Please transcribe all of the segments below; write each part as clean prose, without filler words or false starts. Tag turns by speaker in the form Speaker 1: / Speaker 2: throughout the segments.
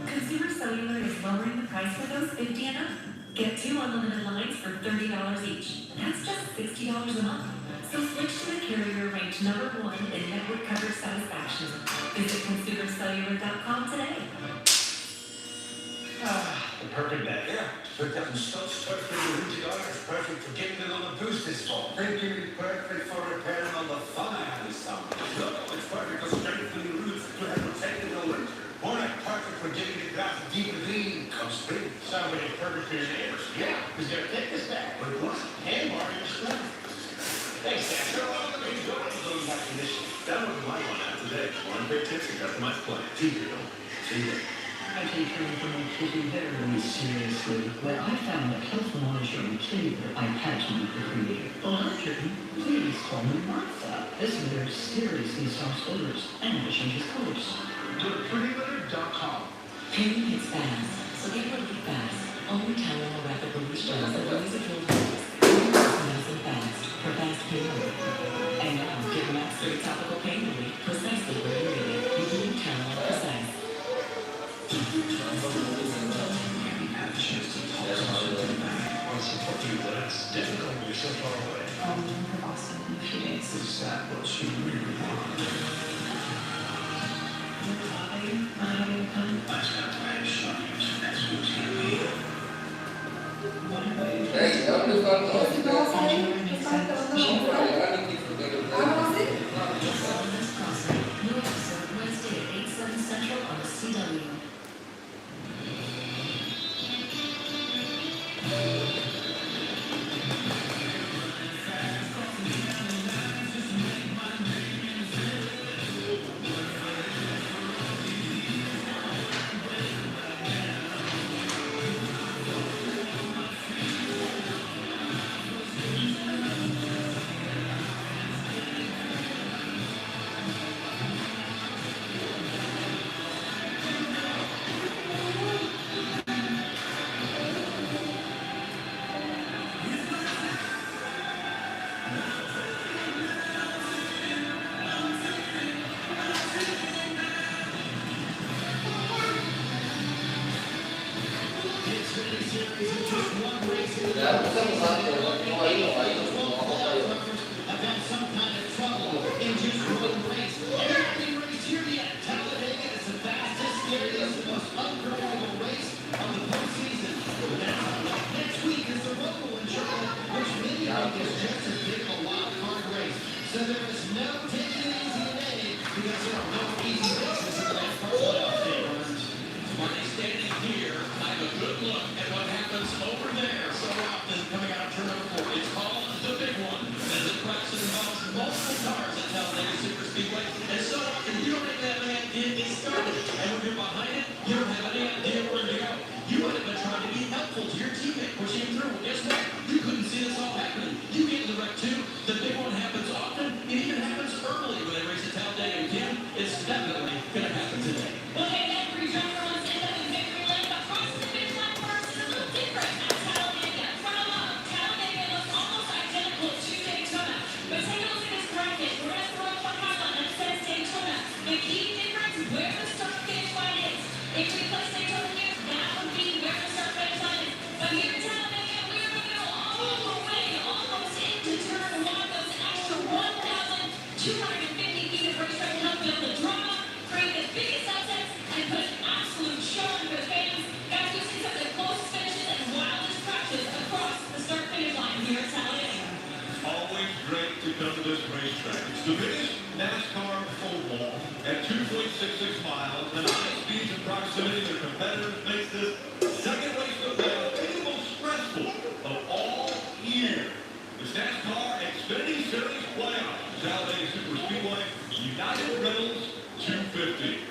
Speaker 1: Consumer Cellular is lowering the price for those 50 and up. Get 2 unlimited lines for $30 each. That's just $60 a month. So switch to the carrier ranked #1 in network coverage satisfaction. Visit consumercellular.com today.
Speaker 2: The perfect day.
Speaker 3: Yeah, picked up some stuff, perfect for your $50, perfect for getting it on the boost this fall. Thinking it's perfect for repairing on the fire this summer. No, it's perfect for strengthening roots to have protected the winter. Or it's perfect for getting the grass deep and green come spring.
Speaker 2: Sounds like it's perfect for your neighbors.
Speaker 3: Yeah, because they're take this back. But what?
Speaker 2: And borrow your stuff.
Speaker 3: Thanks, Dan. Sure, well, let me go into that condition.
Speaker 4: Download my one app today. One big tips and customize plan. TV don't. See you.
Speaker 5: I take care of my kitty very seriously. When I found that health monitoring cable, I had to meet the creator. Electric, please call me Martha. This litter seriously stops odors and never changes colors.
Speaker 3: Go to prettylitter.com.
Speaker 1: Pain hits fast, so get relief fast. Only Tylenol rapid release gels that release a full dose. Nice and fast for fast pain relief. And now get max-grade topical pain relief precisely where you need it. You need Tylenol Precise.
Speaker 2: It's difficult when you're so far away.
Speaker 5: I'll be in Boston in a few days.
Speaker 2: Is that what you really want? That's not the way it's shot. That's what's going to be.
Speaker 6: Hey, ¿dónde está todo?
Speaker 1: Wellness Crossing. New episode Wednesday at 8, 7 Central on the CW.
Speaker 6: Ya, estamos hablando, no ha ido,
Speaker 7: I've had some kind of trouble in just one race. Every race here yet. Talladega is the fastest, scariest, the most unpredictable race of the postseason. Now, next week is the Roval in Charlotte, which many think is just as big of a wild card race. So there is no taking it easy today because there are no easy races in the last part of the playoffs. When they standing here, I have a good look at what happens over there so often coming out of turn number 4. It's called the big one. As the practice involves multiple cars at Talladega Superspeedway. And so often you don't even have any idea it started. And when you're behind it, you don't have any idea where to go. You would have been trying to be helpful to your teammate pushing him through. Well, guess what? You couldn't see this all happening. You get in the wreck too. The big one happens often. It even happens early when they race at Talladega. Again, it's definitely going to happen today.
Speaker 8: Okay, every driver on the end of the victory lane, but crossing the finish line first is a little different at Talladega. From above, Talladega looks almost identical to Daytona. But take a look at this bracket. We're going to throw up a highlight that says Daytona. The key difference, where the start finish line is. If we place Daytona here, that would be where the start finish line is. But here at Talladega, we are going to go all the way, almost into turn 1. Those extra 1,250 feet of racetrack to help build the drama, create the biggest upsets, and put an absolute show on for the fans. Guys, we've seen some of the closest finishes and wildest crashes across the start-finish line here at Talladega.
Speaker 4: Always great to come to this racetrack. It's the biggest NASCAR oval at 2.66 miles, and high speeds and proximity to competitors makes this second race of the most stressful of all year. The NASCAR Xfinity Series playoffs, Talladega Superspeedway, United Rentals 250.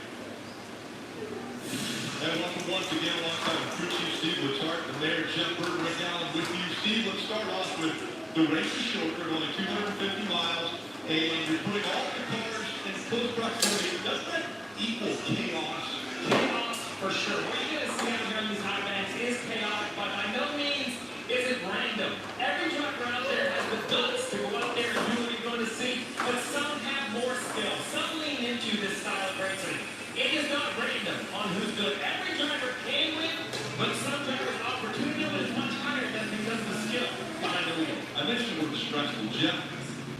Speaker 4: And welcome once again alongside the crew chief Steve Letarte and Mayor Jeff Bird right now with you. Steve, let's start off with the race is shorter, only 250 miles, and you're putting all the cars in close proximity, doesn't that equal chaos?
Speaker 9: Chaos for sure. What you're going to see out here on these high banks is chaotic, but by no means is it random. Every driver out there has the guts to go out there and do what you're going to see, but some have more skill. Some lean into this style of racing. It is not random on who's good. Every driver can win, but some drivers' opportunity is much higher than because of the skill behind the wheel.
Speaker 4: I mentioned we're stressful, Jeff.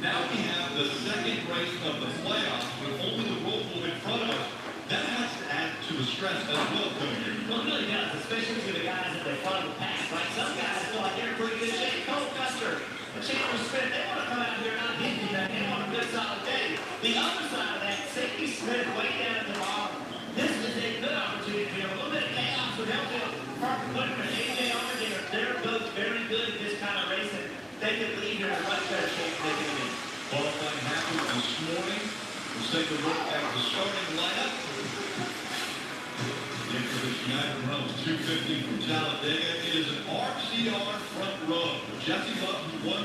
Speaker 4: Now we have the second race of the playoffs with only the Roval in front of us. That has to add to the stress as well coming here.
Speaker 7: Well, it really does, especially with the guys at the front of the pack, right? Some guys feel like they're in pretty good shape. Cole Custer, Chandler Smith, they want to come out here and not hit anything. They want a good solid day. The other side of that, Safety Smith way down at the bottom. This is a good opportunity for him. A little bit of chaos would help him. Parker Whitmer and AJ Allmendinger, they're both very good at this kind of racing. They can lead here in a much better shape than they can be.
Speaker 4: Qualifying happened this morning. Let's take a look at the starting lineup. Into this United Rose 250 from Talladega. It is an RCR front row. Jesse Love, who won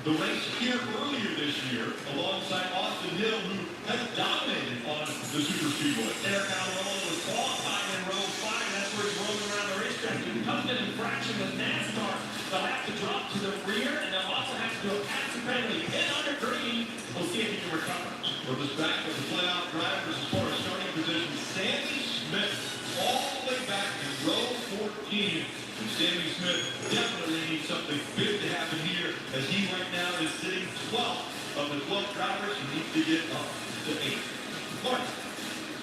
Speaker 4: the race here earlier this year, alongside Austin Hill, who has dominated on the super speedway.
Speaker 9: Eric Almirola was qualified in row 5. That's where he's rolling around the racetrack. He becomes an infraction with NASCAR. They'll have to drop to the rear, and they'll also have to do a passive penalty. Hit under green. We'll see if he can recover.
Speaker 4: For this back of the playoff drivers as far as starting position, Sammy Smith all the way back in row 14. And Sammy Smith definitely needs something big to happen here, as he right now is sitting 12th of the 12 drivers who need to get up to 8. Mark.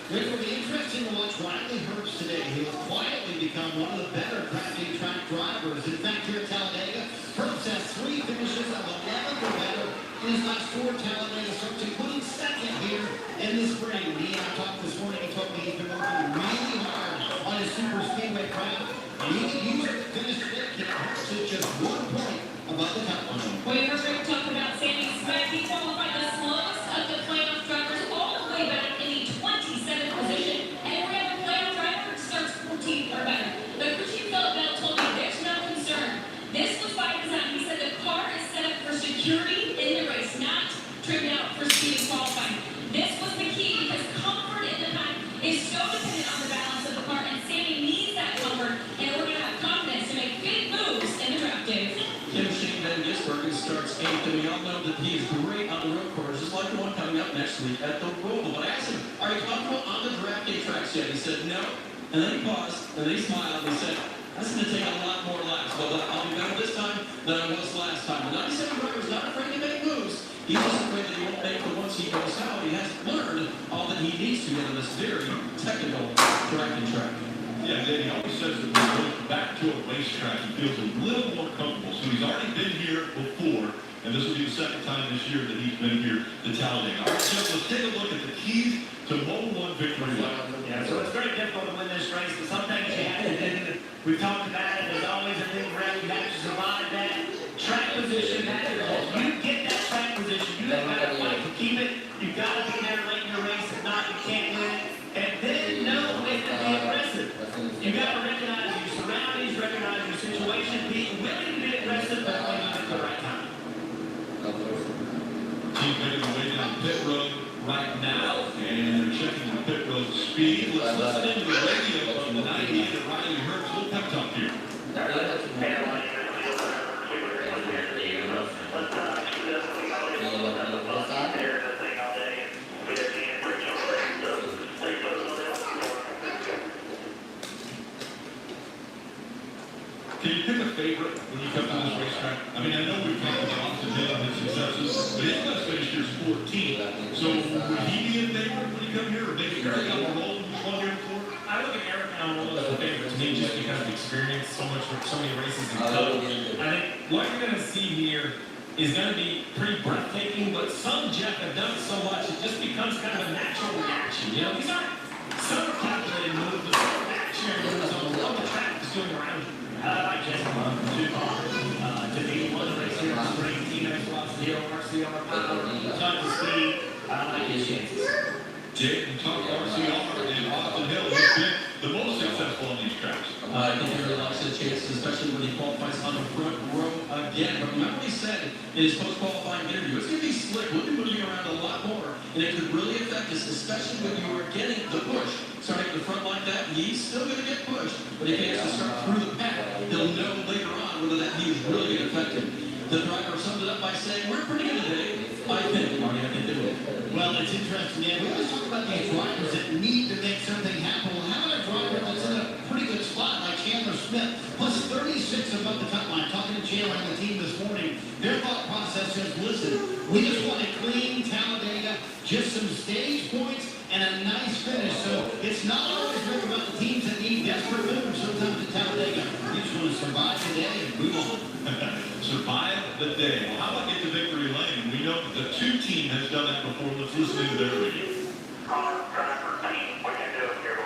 Speaker 7: It will be interesting to watch Riley Herbst today. He will quietly become one of the better crafty track drivers. In fact, here at Talladega, Herbst has 3 finishes of 11th or better in his last 4 Talladega starts, including second here in the spring. He and I talked this morning. He told me he's been working really hard on his super speedway craft, and he can use it to finish today. Herbst is just 1 point above the top line.
Speaker 8: We were going to talk about Sammy Smith. He qualified the slowest of the playoff drivers all the way back in the 27th position. And every other playoff driver starts 14th or better. But Christian Philip told me there's no concern. This was by design. He said the car is set up for security in the race, not trimmed out for speed and qualifying. This was the key because comfort in the pack is so dependent on the balance of the car, and Sammy needs that comfort in order to have confidence to make big moves in the draft days.
Speaker 5: Kim Shane Van Gisbergen starts 8th, and we all know that he is great on the road course, just like the one coming up next week at the Roval. But I asked him, are you comfortable on the draft day tracks yet? He said no, and then he paused, and then he smiled, and he said, that's going to take a lot more laps, but I'll be better this time than I was last time. The 97 driver is not afraid to make moves. He's just afraid that he won't make the ones he goes out. He has learned all that he needs to get on this very technical driving track.
Speaker 4: Yeah, and he always says that when he goes back to a racetrack, he feels a little more comfortable. So he's already been here before, and this will be the second time this year that he's been here to Talladega. All right, Jeff, let's take a look at the keys to Moto 1 victory lap.
Speaker 7: Yeah, so it's very difficult to win this race, but some things you have to do. We've talked about it. There's always a thing around. You have to survive that. Track position matters. You get that track position. You have got to fight to keep it. You've got to be there late in your race. If not, you can't win it. And then know when to be aggressive. You got to recognize your surroundings, recognize your situation, be willing to be aggressive, but when you at the right time.
Speaker 4: Team making their way down pit road right now, and they're checking the pit road speed. Let's listen into the radio from the 98 at Riley Herbst. Little pep talk here. Can you pick a favorite when you come to this racetrack? I mean, I know we've talked about Austin Hill and his successes, but he's going to finish here 14th. So would he be a favorite when you come here, or maybe Eric Almirola, who's won here before?
Speaker 9: I look at Eric Almirola as a favorite to me just because of experience, so many races in total. I think what you're going to see here is going to be pretty breathtaking, but some Jeff have done it so much it just becomes kind of a natural reaction. You know, these aren't some calculated moves, but some reactionary moves on what the track is doing around you. I just love to be one race here in the spring. Teammates lots of Hill, RCR power, tons of speed. I like his chances.
Speaker 4: Jake, you talk RCR and Austin Hill, who's been the most successful on these tracks.
Speaker 5: I think he really likes his chances, especially when he qualifies on the front row again. But remember what he said in his post-qualifying interview. It's going to be slick. We'll be moving around a lot more, and it could really affect us, especially
Speaker 7: like that, he's still going to get pushed. But if he has to start through the pack, he'll know later on whether that knee is really going to affect him. The driver summed it up by saying, we're pretty good today. I think, Marty, I can do it.
Speaker 8: Well, it's interesting, yeah. We always talk about these drivers that need to make something happen. Well, how about a driver that's in a pretty good spot like Chandler Smith, plus 36 above the cut line? Talking to Chandler and the team this morning, their thought process is, listen, we just want a clean Talladega, just some stage points, and a nice finish. So it's not always really about the teams that need desperate moves. Sometimes at Talladega, you just want to survive today and move on.
Speaker 4: Survive the day. Well, how about get to victory lane? We know that the 2 team has done that before. Let's listen to their radio.
Speaker 2: Driver team, what you doing here, boy?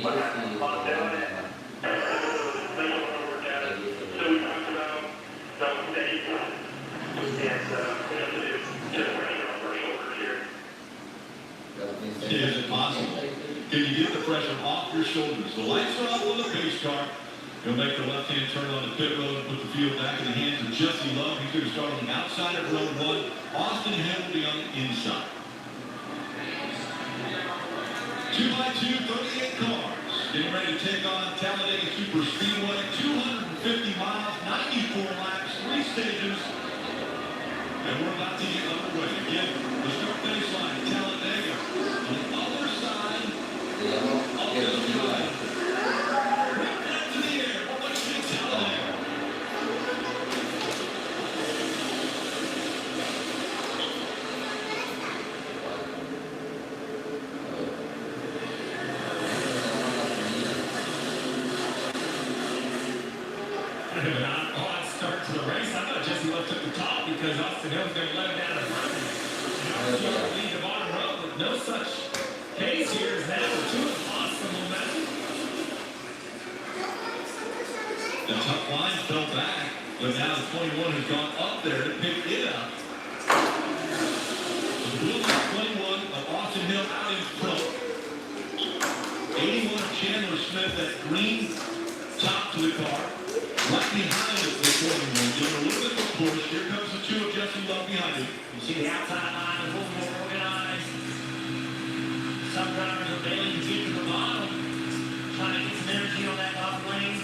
Speaker 2: What happened? I'm doing it. So we talked about double days. And we have to do just pressure on our shoulders here.
Speaker 4: Is it possible? Can you get the pressure off your shoulders? The lights are off on the pace car. He'll make the left-hand turn on the pit road and put the field back in the hands of Jesse Love. He's going to start on the outside of road 1. Austin Hill will be on the inside. 2x2, 38 cars. Getting ready to take on Talladega Super Speedway. 250 miles, 94 laps, 3 stages. And we're about to get underway. Again, the start finish line, Talladega. On the other side of the drive.
Speaker 9: Because Austin Hill's going to let him down in front of him. Now he's going to lead the bottom row with no such case here as now. 2 has lost some momentum.
Speaker 4: The tough line fell back, but now the 21 has gone up there to pick it up. The blue line 21 of Austin Hill out in front. 81 of Chandler Smith, that green top to the car. Right behind it, the 21, giving a little bit of a push. Here comes the 2 of Jesse Love behind him.
Speaker 9: You see the outside line is a little more organized. Some drivers are bailing to get to the bottom, trying to get some energy on that top lane.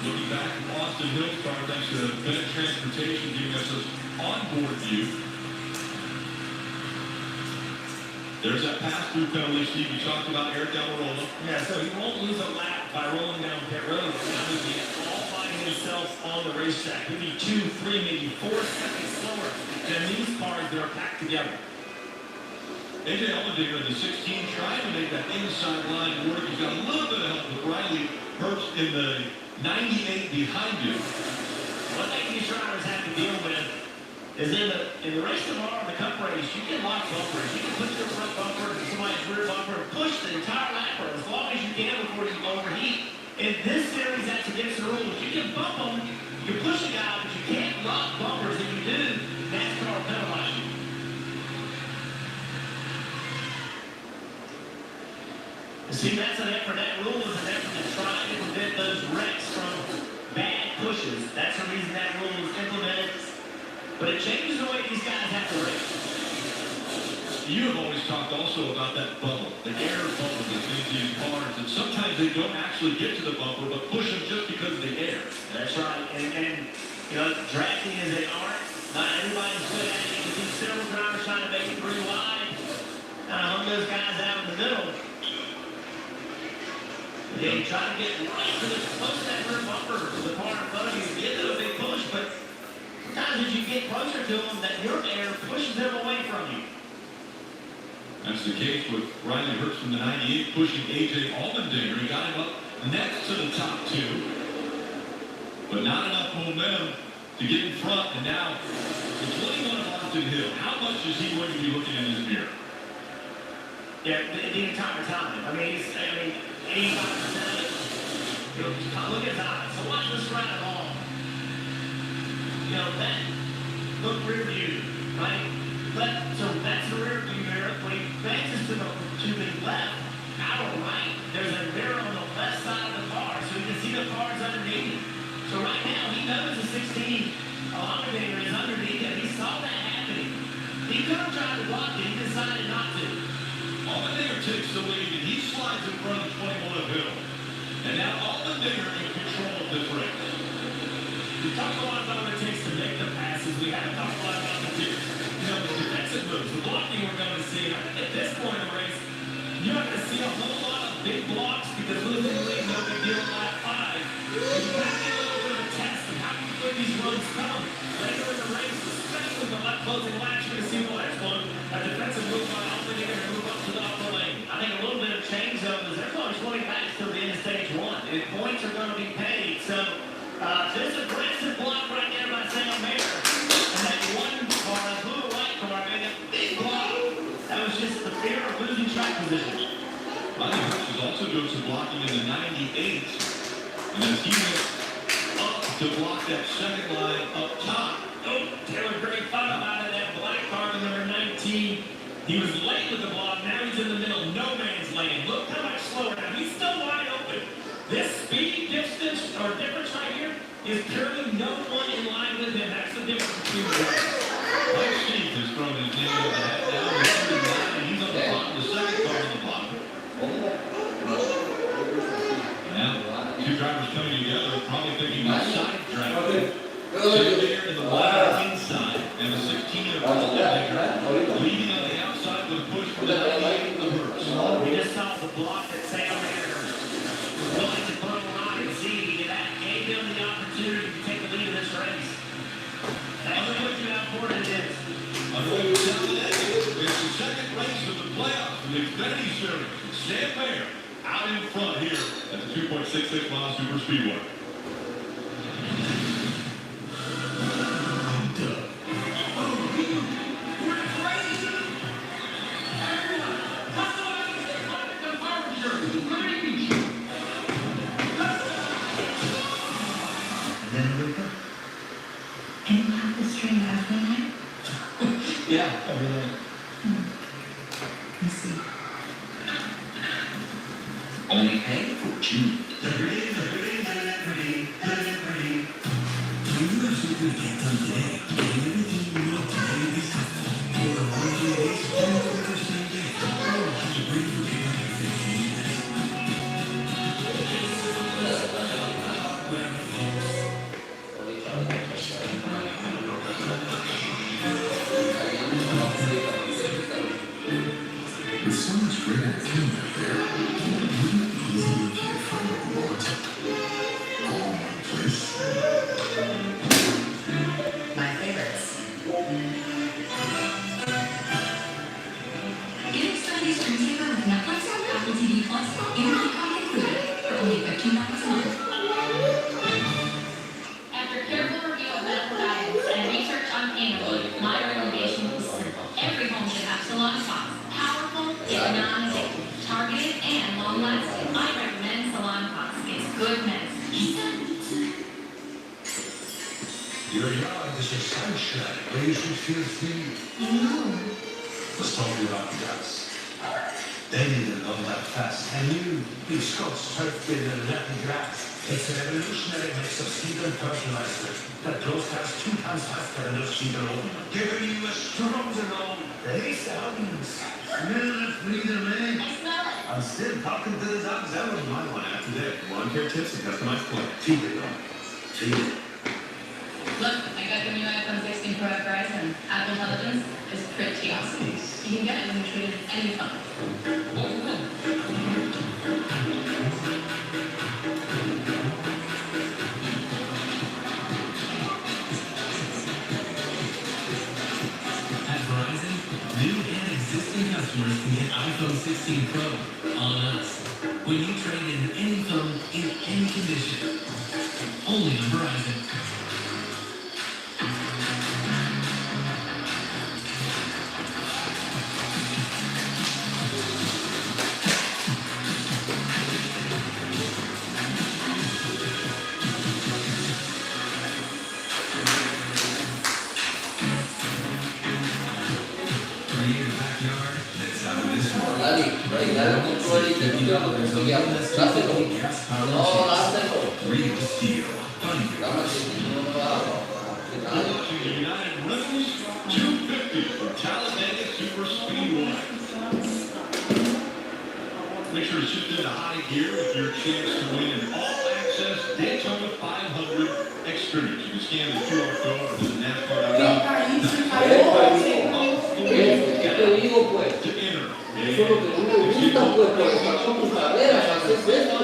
Speaker 4: Looking back from Austin Hill's car, thanks to Bennett Transportation giving us this onboard view. There's that pass-through penalty, Steve. You talked about Eric Almirola.
Speaker 9: Yeah, so he won't lose a lap by rolling down pit road. Now he'll be all by himself on the racetrack. He'll be 2, 3, maybe 4 seconds slower than these cars that are packed together.
Speaker 4: AJ Allmendinger in the 16 trying to make that inside line work. He's got a little bit of help with Riley Herbst in the 98 behind him.
Speaker 9: One thing these drivers have to deal with is in the race tomorrow, the cup race, you can lock bumpers. You can put your front bumper in somebody's rear bumper and push the entire lapper as long as you can before you overheat. In this series, that's against the rules. You can bump them, you can push a guy, but you can't lock bumpers. If you do, NASCAR will penalize you. See, that's an effort. That rule is an effort to try to prevent those wrecks from bad pushes. That's the reason that rule was implemented. But it changes the way these guys have to race.
Speaker 4: You have always talked also about that bubble, the air bubble that's in these cars, and sometimes they don't actually get to the bumper, but push them just because of the air.
Speaker 9: That's right. And you know, drafting as they are, not everybody's good at it. You can see several drivers trying to make it pretty wide. Hung those guys out in the middle. They try to get right to the close to that rear bumper to the car in front of you. Get to a big push, but sometimes as you get closer to them, that your air pushes them away from you.
Speaker 4: That's the case with Riley Herbst from the 98 pushing AJ Allmendinger. He got him up next to the top 2. But not enough momentum to get in front. And now the 21 of Austin Hill. How much is he going to be looking in his mirror?
Speaker 9: Yeah, the entire time. I mean, 85% of it. You know, look at his eyes. So watch this ride along. You know, that look rear view, right? So that's the rear view mirror. When he advances to the left, out or right, there's a mirror on the left side of the car, so you can see the cars underneath him. So right now, he knows the 16 Allmendinger is underneath him. He saw that happening. He could have tried to block it. He decided not to.
Speaker 4: Allmendinger takes the lead, and he slides in front of 21 of Hill. And now Allmendinger in control of this race.
Speaker 9: We talked a lot about what it takes to make the passes. We haven't talked a lot about the defensive moves, the blocking we're going to see. I think at this point in the race, you're not going to see a whole lot of big blocks because losing the lead, no big deal in lap 5. You got to get a little bit of a test of how good these runs come. Later in the race, especially the left closing laps, you're going to see, well, there's one. A defensive move by Allmendinger to move up to the upper lane.
Speaker 7: I think a little bit of change though, because there's only 20 laps till the end of stage 1, and points are going to be paid. So this aggressive block right there by Sam Mayer, and that one car, that blue right car, made a big block. That was just the fear of losing track position.
Speaker 4: Ronnie Hurst is also doing some blocking in the 98. And as he went up to block that second line up top.
Speaker 9: Oh, Taylor Gray thought about it, that black car, number 19. He was late with the block, now he's in the middle, no man's lane. Look how much slower now, he's still wide open. This speed distance, or difference right here, is purely no one in line with him. That's the difference between the guys.
Speaker 4: Mike Steve has thrown his name in the hat down to 39, and he's on the bottom, the second car on the bottom. Now, two drivers coming together, probably thinking about side driving. Sam Mayer in the wide inside, and the 16 of Allmendinger leading on the outside with a push for the 98 of Hurst.
Speaker 7: We just saw the block that Sam Mayer was willing to put on and see that gave him the opportunity to take the lead in this race. That's what you have for it is.
Speaker 4: Underway with Talladega. It's the second race of the playoffs in the Xfinity Series. Sam Mayer out in front here at the 2.66 mile super speedway.
Speaker 1: And you have this train every night?
Speaker 5: Yeah, every night.
Speaker 1: I see.
Speaker 5: Only pay for June.
Speaker 3: With so much great activity out there, wouldn't it be easier if you find a lot all in one place?
Speaker 1: My favorites. Get Xfinity screensaver with Netflix, Apple TV Plus, and Peacock included for only $15 a month.
Speaker 8: After careful review of medical guidance and research on pain, my recommendation is simple. Every home should have salon spots. Powerful, yet non-addictive, targeted, and long-lasting. I recommend Salon Pots. It's good medicine.
Speaker 3: Your yard is your sunshine, where you should feel free. Let's talk about gas. They need a lot of that fast. And you Scots turf with a Latin grass. It's a revolutionary mix of seed and fertilizer that grows gas 2 times faster than those seed alone. Giving you a stronger loan. Race the hounds. Smell it, breathe it, man.
Speaker 8: I smell it.
Speaker 3: I'm still talking to the dogs. I wouldn't mind one after that. Lawn care tips and customized play. Feed it on. Feed it.
Speaker 8: Look, I got the new iPhone 16 Pro at Verizon. Apple Intelligence is pretty awesome. You can get it when you trade in any phone.
Speaker 10: At Verizon, new and existing customers can get iPhone 16 Pro on us when you trade in any phone in any condition. Only on Verizon. Create a backyard that's out of this world. Real steel. Fun.
Speaker 4: Watching the United Rentals 250 from Talladega Super Speedway. Make sure to shift into high gear with your chance to win an all-access Daytona 500 Xfinity. You can scan the QR code or visit NASCAR.com.
Speaker 6: Te digo pues,
Speaker 4: To enter.
Speaker 6: eso es lo que no me gusta pues, porque son tus caderas, haces esto.